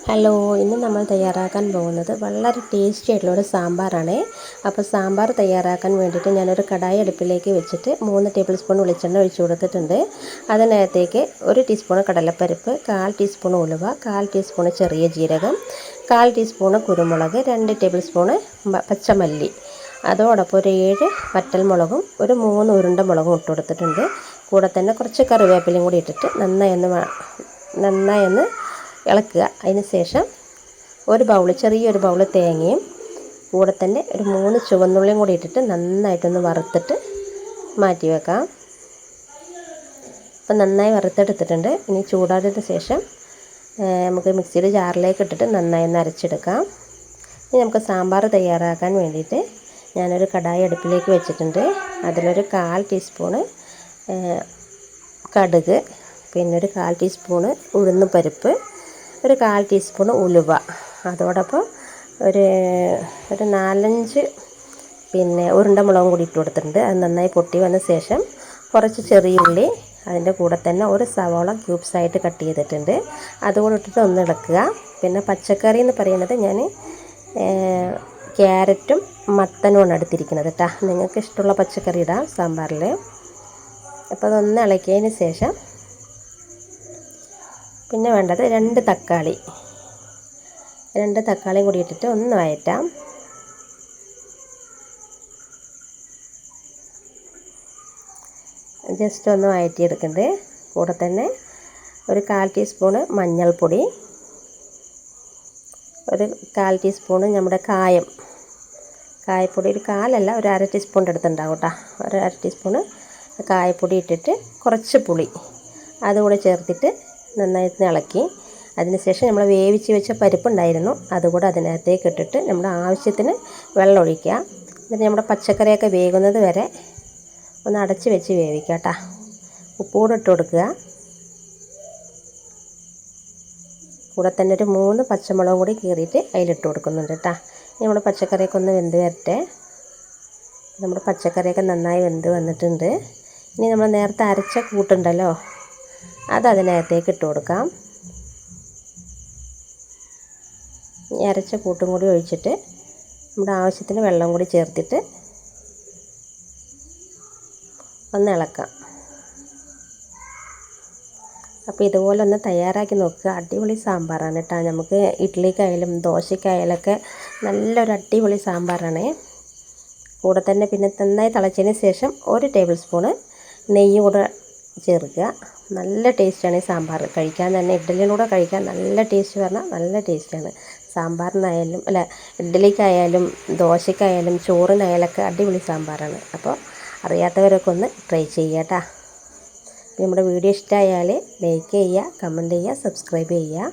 Hello, ഇന്ന് നമ്മൾ തയ്യാറാക്കാൻ പോകുന്നത് വളരെ ടേസ്റ്റി ആയിട്ടുള്ള ഒരു സാമ്പാറാണ്. അപ്പോൾ സാമ്പാർ തയ്യാറാക്കാൻ വേണ്ടിയിട്ട് ഞാനൊരു കടായി അടുപ്പിലേക്ക് വെച്ചിട്ട് 3 ടേബിൾ സ്പൂൺ വെളിച്ചെണ്ണ ഒഴിച്ചു കൊടുത്തിട്ടുണ്ട്. അതിനകത്തേക്ക് 1 ടീസ്പൂൺ കടലപ്പരിപ്പ്, 1/4 ടീസ്പൂൺ ഉലുവ, 1/4 ടീസ്പൂൺ ചെറിയ ജീരകം, 1/4 ടീസ്പൂൺ കുരുമുളക്, 2 ടേബിൾ സ്പൂൺ പച്ചമല്ലി, അതോടൊപ്പം ഒരു 7 വറ്റൽമുളകും ഒരു 3 ഉരുണ്ട മുളകും ഇട്ട് കൊടുത്തിട്ടുണ്ട്. കൂടെ തന്നെ കുറച്ച് കറിവേപ്പിലയും കൂടി ഇട്ടിട്ട് നന്നായി ഒന്ന് ഇളക്കുക. അതിന് ശേഷം ചെറിയൊരു ബൗൾ തേങ്ങയും കൂടെ തന്നെ ഒരു 3 ചുവന്നുള്ളിയും കൂടി ഇട്ടിട്ട് നന്നായിട്ടൊന്ന് വറുത്തിട്ട് മാറ്റി വെക്കാം. അപ്പം നന്നായി വറുത്തെടുത്തിട്ടുണ്ട്. ഇനി ചൂടാറിയതിന് ശേഷം നമുക്ക് മിക്സിയുടെ ജാറിലേക്ക് ഇട്ടിട്ട് നന്നായി ഒന്ന് അരച്ചെടുക്കാം. ഇനി നമുക്ക് സാമ്പാർ തയ്യാറാക്കാൻ വേണ്ടിയിട്ട് ഞാനൊരു കടായി അടുപ്പിലേക്ക് വെച്ചിട്ടുണ്ട്. അതിലൊരു 1/4 ടീസ്പൂണ് കടുക്, പിന്നെ ഒരു 1/4 ടീസ്പൂണ് ഉഴുന്ന് പരിപ്പ്, ഒരു 1/4 ടീസ്പൂൺ ഉലുവ, അതോടൊപ്പം ഒരു 4-5 ഉരുണ്ട മുളകും കൂടി ഇട്ട് കൊടുത്തിട്ടുണ്ട്. അത് നന്നായി പൊട്ടി വന്ന ശേഷം കുറച്ച് ചെറിയ ഉള്ളി, അതിൻ്റെ കൂടെ തന്നെ ഒരു സവാള ക്യൂബ്സായിട്ട് കട്ട് ചെയ്തിട്ടുണ്ട്, അതുകൂടി ഇട്ടിട്ട് ഒന്ന് ഇളക്കുക. പിന്നെ പച്ചക്കറി എന്ന് പറയുന്നത് ഞാൻ ക്യാരറ്റും മത്തനുമാണ് എടുത്തിരിക്കുന്നത് കേട്ടോ. നിങ്ങൾക്ക് ഇഷ്ടമുള്ള പച്ചക്കറി ഇടാം സാമ്പാറിൽ. അപ്പോൾ അതൊന്ന് ഇളക്കിയതിന് ശേഷം പിന്നെ വേണ്ടത് 2 തക്കാളിയും കൂടി ഇട്ടിട്ട് ഒന്ന് വഴറ്റാം. ജസ്റ്റ് ഒന്ന് വഴറ്റിയെടുക്കുന്നുണ്ട്. കൂടെ തന്നെ ഒരു 1/4 ടീസ്പൂണ് മഞ്ഞൾപ്പൊടി, ഒരു 1/4 ടീസ്പൂണ് നമ്മുടെ കായപ്പൊടി, ഒരു 1/4 ഒരു 1/2 ടീസ്പൂണിൻ്റെ അടുത്തുണ്ടാവും കേട്ടോ. ഒരു 1/2 ടീസ്പൂണ് കായപ്പൊടി ഇട്ടിട്ട് കുറച്ച് പുളി അതുകൂടെ ചേർത്തിട്ട് നന്നായിട്ട് ഇളക്കി. അതിനുശേഷം നമ്മൾ വേവിച്ച് വെച്ച പരിപ്പുണ്ടായിരുന്നു, അതുകൂടെ അതിനകത്തേക്ക് ഇട്ടിട്ട് നമ്മുടെ ആവശ്യത്തിന് വെള്ളം ഒഴിക്കുക. എന്നിട്ട് നമ്മുടെ പച്ചക്കറിയൊക്കെ വേകുന്നത് വരെ ഒന്ന് അടച്ച് വെച്ച് വേവിക്കുക കേട്ടോ. ഉപ്പുകൂടെ ഇട്ട് കൊടുക്കുക. കൂടെ തന്നെ ഒരു 3 പച്ചമുളകും കൂടി കീറിയിട്ട് അതിലിട്ട് കൊടുക്കുന്നുണ്ട് കേട്ടോ. നമ്മുടെ പച്ചക്കറിയൊക്കെ ഒന്ന് വെന്ത് വരട്ടെ. നമ്മുടെ പച്ചക്കറിയൊക്കെ നന്നായി വെന്ത് വന്നിട്ടുണ്ട്. ഇനി നമ്മൾ നേരത്തെ അരച്ച കൂട്ടുണ്ടല്ലോ, അത് അതിനകത്തേക്ക് ഇട്ട് കൊടുക്കാം. ഈ അരച്ച കൂട്ടും കൂടി ഒഴിച്ചിട്ട് നമ്മുടെ ആവശ്യത്തിന് വെള്ളം കൂടി ചേർത്തിട്ട് ഒന്ന് ഇളക്കാം. അപ്പോൾ ഇതുപോലെ ഒന്ന് തയ്യാറാക്കി നോക്കുക. അടിപൊളി സാമ്പാറാണ് കേട്ടോ. നമുക്ക് ഇഡ്ഡലിക്കായാലും ദോശയ്ക്കായാലൊക്കെ നല്ലൊരു അടിപൊളി സാമ്പാറാണ്. കൂടെ തന്നെ പിന്നെ നന്നായി തിളച്ചതിന് ശേഷം 1 ടേബിൾ സ്പൂണ് നെയ്യ് കൂടെ ചേർക്കുക. നല്ല ടേസ്റ്റാണ് ഈ സാമ്പാർ. കഴിക്കാൻ തന്നെ ഇഡ്ഡലിയിലൂടെ കഴിക്കാൻ നല്ല ടേസ്റ്റ്, പറഞ്ഞാൽ നല്ല ടേസ്റ്റാണ്. സാമ്പാറിനായാലും ഇഡ്ഡലിക്കായാലും ദോശയ്ക്കായാലും ചോറിനായാലൊക്കെ അടിപൊളി സാമ്പാറാണ്. അപ്പോൾ അറിയാത്തവരൊക്കെ ഒന്ന് ട്രൈ ചെയ്യുക കേട്ടോ. നമ്മുടെ വീഡിയോ ഇഷ്ടമായാൽ ലൈക്ക് ചെയ്യുക, കമൻറ്റ് ചെയ്യുക, സബ്സ്ക്രൈബ് ചെയ്യുക.